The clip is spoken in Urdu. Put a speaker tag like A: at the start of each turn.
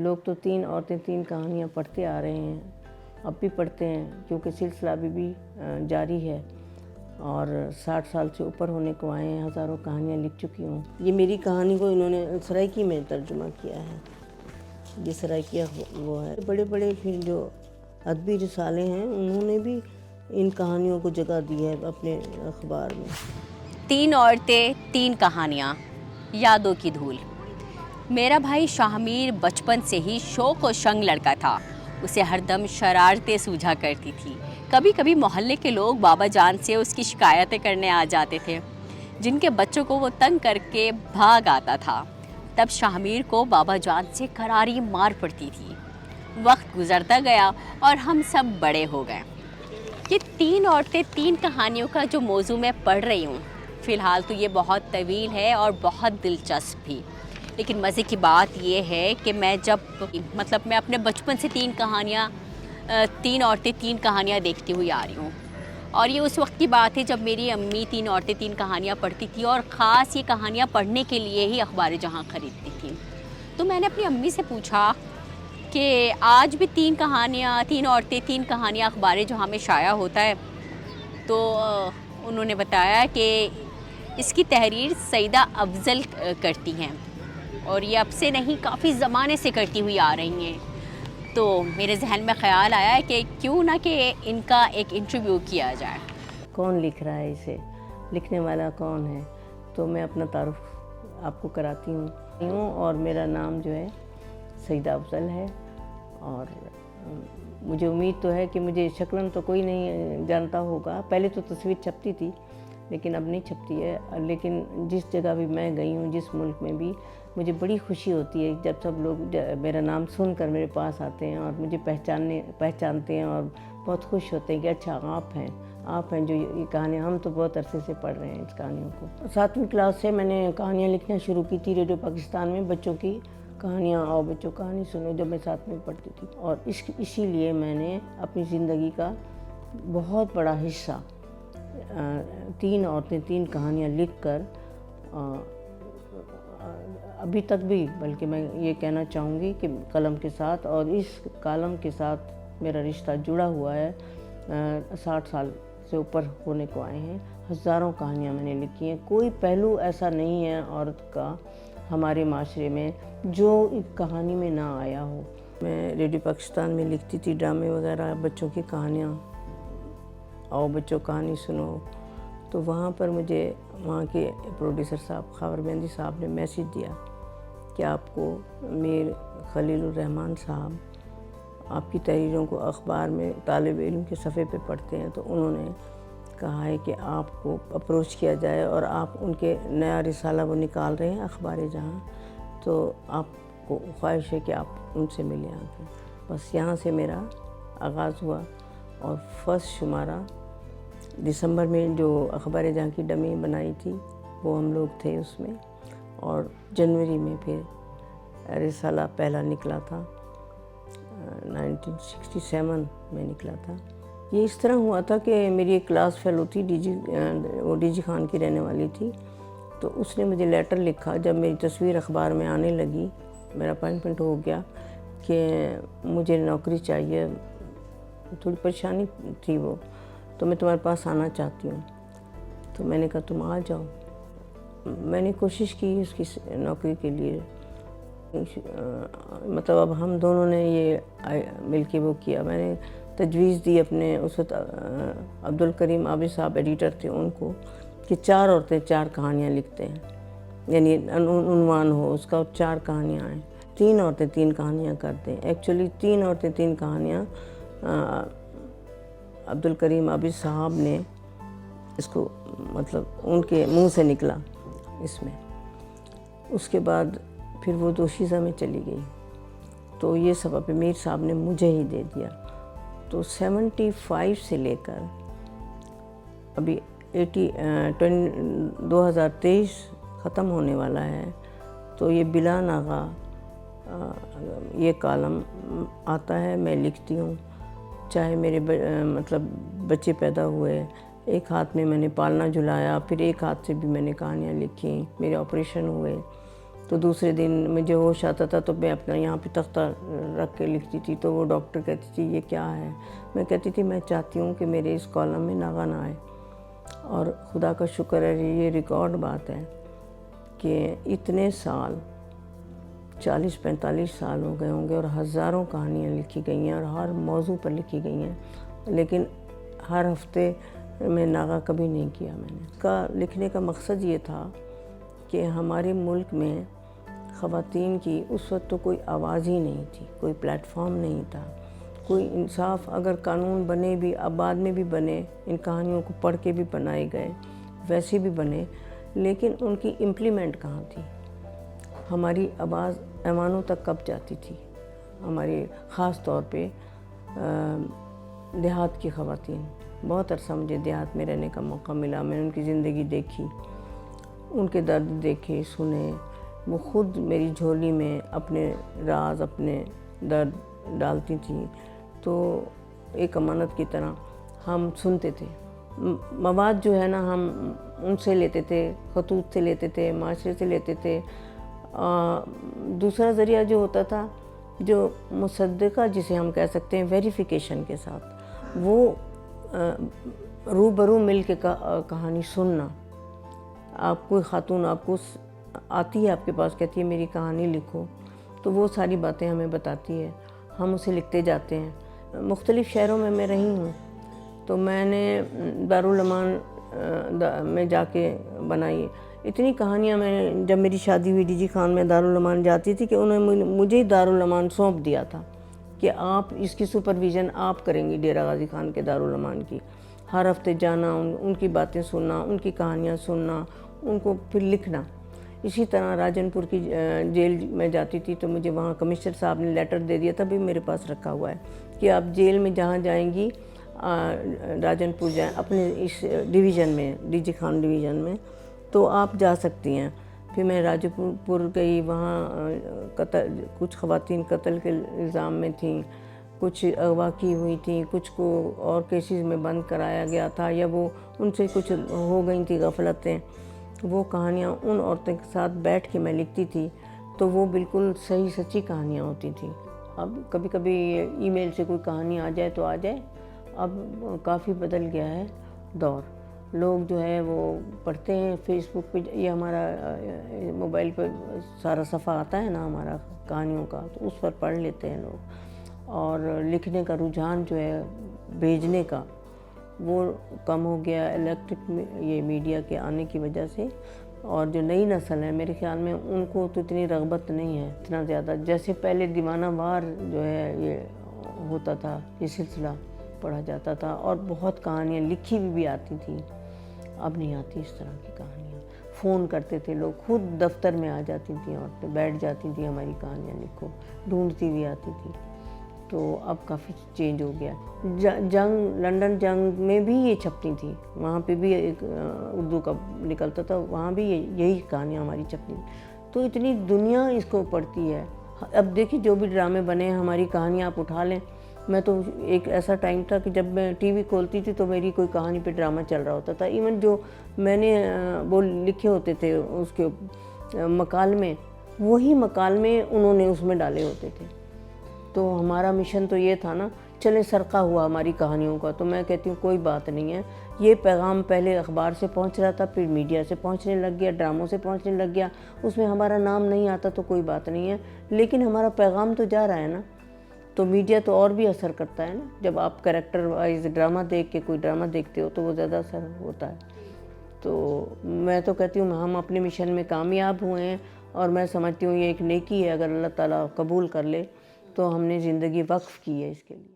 A: لوگ تو 3 عورتیں 3 کہانیاں پڑھتے آ رہے ہیں، اب بھی پڑھتے ہیں کیونکہ سلسلہ ابھی بھی جاری ہے، اور 60 سال سے اوپر ہونے کو آئے ہیں، ہزاروں کہانیاں لکھ چکی ہوں۔ یہ میری کہانی کو انہوں نے سرائکی میں ترجمہ کیا ہے، یہ سرائکیہ وہ ہے۔ بڑے بڑے پھر جو ادبی رسالے ہیں انہوں نے بھی ان کہانیوں کو جگہ دی ہے اپنے اخبار میں۔
B: 3 عورتیں 3 کہانیاں، یادوں کی دھول۔ میرا بھائی شاہمیر بچپن سے ہی شوق و شنگ لڑکا تھا، اسے ہر دم شرارتیں سوجھا کرتی تھی۔ کبھی کبھی محلے کے لوگ بابا جان سے اس کی شکایتیں کرنے آ جاتے تھے، جن کے بچوں کو وہ تنگ کر کے بھاگ آتا تھا۔ تب شاہمیر کو بابا جان سے کراری مار پڑتی تھی۔ وقت گزرتا گیا اور ہم سب بڑے ہو گئے۔ یہ 3 عورتیں 3 کہانیوں کا جو موضوع میں پڑھ رہی ہوں، فی الحال تو یہ بہت طویل ہے اور بہت دلچسپ بھی، لیکن مزے کی بات یہ ہے کہ میں اپنے بچپن سے 3 عورتیں 3 کہانیاں دیکھتی ہوئی آ رہی ہوں، اور یہ اس وقت کی بات ہے جب میری امی 3 عورتیں 3 کہانیاں پڑھتی تھی، اور خاص یہ کہانیاں پڑھنے کے لیے ہی اخبار جہاں خریدتی تھیں۔ تو میں نے اپنی امی سے پوچھا کہ آج بھی 3 عورتیں 3 کہانیاں اخبار جہاں میں شائع ہوتا ہے، تو انہوں نے بتایا کہ اس کی تحریر سیدہ افضل کرتی ہیں، اور یہ اب سے نہیں کافی زمانے سے کرتی ہوئی آ رہی ہیں۔ تو میرے ذہن میں خیال آیا کہ کیوں نہ کہ ان کا ایک انٹرویو کیا جائے۔
A: کون لکھ رہا ہے اسے، لکھنے والا کون ہے؟ تو میں اپنا تعارف آپ کو کراتی ہوں، اور میرا نام جو ہے سیدہ افضل ہے، اور مجھے امید تو ہے کہ مجھے شکلاً تو کوئی نہیں جانتا ہوگا، پہلے تو تصویر چھپتی تھی لیکن اب نہیں چھپتی ہے، لیکن جس جگہ بھی میں گئی ہوں، جس ملک میں بھی، مجھے بڑی خوشی ہوتی ہے جب سب لوگ میرا نام سن کر میرے پاس آتے ہیں اور مجھے پہچانتے ہیں اور بہت خوش ہوتے ہیں کہ اچھا آپ ہیں جو یہ کہانیاں، ہم تو بہت عرصے سے پڑھ رہے ہیں اس کہانیوں کو۔ 7ویں کلاس سے میں نے کہانیاں لکھنا شروع کی تھی ریڈیو پاکستان میں، بچوں کی کہانیاں، آؤ بچوں کہانی سنو، جب میں 7ویں میں پڑھتی تھی، اور اسی لیے میں نے اپنی زندگی کا بہت بڑا حصہ 3 عورتیں 3 کہانیاں لکھ کر، ابھی تک بھی، بلکہ میں یہ کہنا چاہوں گی کہ قلم کے ساتھ، اور اس کالم کے ساتھ میرا رشتہ جڑا ہوا ہے، 60 سال سے اوپر ہونے کو آئے ہیں، ہزاروں کہانیاں میں نے لکھی ہیں۔ کوئی پہلو ایسا نہیں ہے عورت کا ہمارے معاشرے میں جو ایک کہانی میں نہ آیا ہو۔ میں ریڈیو پاکستان میں لکھتی تھی ڈرامے وغیرہ، بچوں کی کہانیاں، آؤ بچوں کہانی سنو، تو وہاں پر مجھے وہاں کے پروڈیوسر صاحب خاور مہندی صاحب نے میسیج دیا کہ آپ کو میر خلیل الرحمن صاحب آپ کی تحریروں کو اخبار میں طالب علم کے صفحے پہ پڑھتے ہیں، تو انہوں نے کہا ہے کہ آپ کو اپروچ کیا جائے، اور آپ ان کے نیا رسالہ وہ نکال رہے ہیں اخبار جہاں، تو آپ کو خواہش ہے کہ آپ ان سے ملیں آ کے۔ بس یہاں سے میرا آغاز ہوا، اور فرسٹ شمارہ دسمبر میں جو اخبار جہاں کی ڈمی بنائی تھی وہ ہم لوگ تھے اس میں، اور جنوری میں پھر رسالہ پہلا نکلا تھا، 1967 میں نکلا تھا۔ یہ اس طرح ہوا تھا کہ میری ایک کلاس فیلو تھی، وہ ڈی جی خان کی رہنے والی تھی، تو اس نے مجھے لیٹر لکھا جب میری تصویر اخبار میں آنے لگی، میرا اپائنٹمنٹ ہو گیا کہ مجھے نوکری چاہیے، تھوڑی پریشانی تھی وہ، تو میں تمہارے پاس آنا چاہتی ہوں۔ تو میں نے کہا تم آ جاؤ۔ میں نے کوشش کی اس کی نوکری کے لیے، مطلب اب ہم دونوں نے یہ مل کے وہ کیا، میں نے تجویز دی اپنے اس وقت عبدالکریم عابد صاحب ایڈیٹر تھے ان کو، کہ 4 عورتیں 4 کہانیاں لکھتے ہیں، یعنی عنوان ہو اس کا، 4 کہانیاں آئیں، 3 عورتیں 3 کہانیاں کرتے ہیں۔ ایکچولی 3 عورتیں 3 کہانیاں عبدالکریم عابد صاحب نے اس کو، مطلب ان کے منہ سے نکلا اس میں، اس کے بعد پھر وہ دوشیزہ میں چلی گئی، تو یہ سبب میر صاحب نے مجھے ہی دے دیا۔ تو 75 سے لے کر ابھی 2023 ختم ہونے والا ہے، تو یہ بلا ناغہ یہ کالم آتا ہے، میں لکھتی ہوں، چاہے میرے مطلب بچے پیدا ہوئے، ایک ہاتھ میں نے پالنا جھلایا، پھر ایک ہاتھ سے بھی میں نے کہانیاں لکھی، میرے آپریشن ہوئے، تو دوسرے دن مجھے ہوش آتا تھا تو میں اپنا یہاں پہ تختہ رکھ کے لکھتی تھی، تو وہ ڈاکٹر کہتی تھی یہ کیا ہے؟ میں کہتی تھی میں چاہتی ہوں کہ میرے اس کالم میں ناغہ نہ آئے، اور خدا کا شکر ہے یہ ریکارڈ بات ہے کہ اتنے سال 40-45 سال ہو گئے ہوں گے اور ہزاروں کہانیاں لکھی گئی ہیں اور ہر موضوع پر لکھی گئی ہیں، لیکن ہر ہفتے میں ناغہ کبھی نہیں کیا میں نے۔ اس کا لکھنے کا مقصد یہ تھا کہ ہمارے ملک میں خواتین کی اس وقت تو کوئی آواز ہی نہیں تھی، کوئی پلیٹ فارم نہیں تھا، کوئی انصاف اگر قانون بنے بھی، اب بعد میں بھی بنے، ان کہانیوں کو پڑھ کے بھی بنائے گئے، ویسے بھی بنے، لیکن ان کی امپلیمنٹ کہاں تھی؟ ہماری آواز ایوانوں تک کب جاتی تھی؟ ہماری خاص طور پہ دیہات کی خواتین، بہت عرصہ مجھے دیہات میں رہنے کا موقع ملا، میں نے ان کی زندگی دیکھی، ان کے درد دیکھے سنے، وہ خود میری جھولی میں اپنے راز اپنے درد ڈالتی تھیں، تو ایک امانت کی طرح ہم سنتے تھے۔ مواد جو ہے نا ہم ان سے لیتے تھے، خطوط سے لیتے تھے، معاشرے سے لیتے تھے۔ دوسرا ذریعہ جو ہوتا تھا، جو مصدقہ جسے ہم کہہ سکتے ہیں ویریفیکیشن کے ساتھ، وہ روبرو مل کے کہانی سننا۔ آپ کوئی خاتون آپ کو آتی ہے، آپ کے پاس کہتی ہے میری کہانی لکھو، تو وہ ساری باتیں ہمیں بتاتی ہے، ہم اسے لکھتے جاتے ہیں۔ مختلف شہروں میں رہی ہوں، تو میں نے دارالامان میں جا کے بنائی اتنی کہانیاں۔ میں جب میری شادی ہوئی ڈی جی خان میں دارالامان جاتی تھی کہ انہوں نے مجھے ہی دارالامان سونپ دیا تھا کہ آپ اس کی سپرویژن آپ کریں گی، ڈیرہ غازی خان کے دارالامان کی۔ ہر ہفتے جانا، ان کی باتیں سننا، ان کی کہانیاں سننا، ان کو پھر لکھنا۔ اسی طرح راجن پور کی جیل میں جاتی تھی تو مجھے وہاں کمشنر صاحب نے لیٹر دے دیا تھا، بھی میرے پاس رکھا ہوا ہے کہ آپ جیل میں جہاں جائیں گی، راجن پور جائیں اپنے اس ڈویژن میں، ڈی جی خان ڈویژن میں، تو آپ جا سکتی ہیں۔ پھر میں راجن پور گئی، وہاں کچھ خواتین قتل کے الزام میں تھیں، کچھ اغوا کی ہوئی تھیں، کچھ کو اور کیسز میں بند کرایا گیا تھا، یا وہ ان سے کچھ ہو گئی تھیں غفلتیں۔ وہ کہانیاں ان عورتوں کے ساتھ بیٹھ کے میں لکھتی تھی، تو وہ بالکل صحیح سچی کہانیاں ہوتی تھیں۔ اب کبھی کبھی ای میل سے کوئی کہانی آ جائے تو آ جائے، اب کافی بدل گیا ہے دور۔ لوگ جو ہے وہ پڑھتے ہیں فیس بک پہ، یہ ہمارا موبائل پہ سارا صفحہ آتا ہے نا ہمارا کہانیوں کا، تو اس پر پڑھ لیتے ہیں لوگ، اور لکھنے کا رجحان جو ہے بھیجنے کا وہ کم ہو گیا الیکٹرک یہ میڈیا کے آنے کی وجہ سے۔ اور جو نئی نسل ہے میرے خیال میں ان کو تو اتنی رغبت نہیں ہے اتنا زیادہ، جیسے پہلے دیوانہ وار جو ہے یہ ہوتا تھا، یہ سلسلہ پڑھا جاتا تھا اور بہت کہانیاں لکھی بھی آتی تھیں۔ اب نہیں آتی اس طرح کی کہانیاں۔ فون کرتے تھے لوگ، خود دفتر میں آ جاتی تھیں عورتیں، بیٹھ جاتی تھیں ہماری کہانیاں لکھو، ڈھونڈتی بھی آتی تھی۔ تو اب کافی چینج ہو گیا۔ جنگ، لنڈن جنگ میں بھی یہ چھپتی تھیں، وہاں پہ بھی ایک اردو کا نکلتا تھا، وہاں بھی یہی کہانیاں ہماری چھپتی تھیں۔ تو اتنی دنیا اس کو پڑھتی ہے۔ اب دیکھیں جو بھی ڈرامے بنے ہیں، ہماری کہانیاں آپ اٹھا لیں۔ میں تو ایک ایسا ٹائم تھا کہ جب میں ٹی وی کھولتی تھی تو میری کوئی کہانی پہ ڈرامہ چل رہا ہوتا تھا، ایون جو میں نے وہ لکھے ہوتے تھے اس کے مکالمے، وہی مکالمے انہوں نے اس میں ڈالے ہوتے تھے۔ تو ہمارا مشن تو یہ تھا نا، چلے سرقہ ہوا ہماری کہانیوں کا، تو میں کہتی ہوں کوئی بات نہیں ہے، یہ پیغام پہلے اخبار سے پہنچ رہا تھا، پھر میڈیا سے پہنچنے لگ گیا، ڈراموں سے پہنچنے لگ گیا، اس میں ہمارا نام نہیں آتا تو کوئی بات نہیں ہے، لیکن ہمارا پیغام تو جا رہا ہے نا۔ تو میڈیا تو اور بھی اثر کرتا ہے نا، جب آپ کریکٹر وائز ڈرامہ دیکھ کے کوئی ڈرامہ دیکھتے ہو تو وہ زیادہ اثر ہوتا ہے۔ تو میں تو کہتی ہوں ہم اپنے مشن میں کامیاب ہوئے ہیں، اور میں سمجھتی ہوں یہ ایک نیکی ہے، اگر اللہ تعالیٰ قبول کر لے تو ہم نے زندگی وقف کی ہے اس کے لیے۔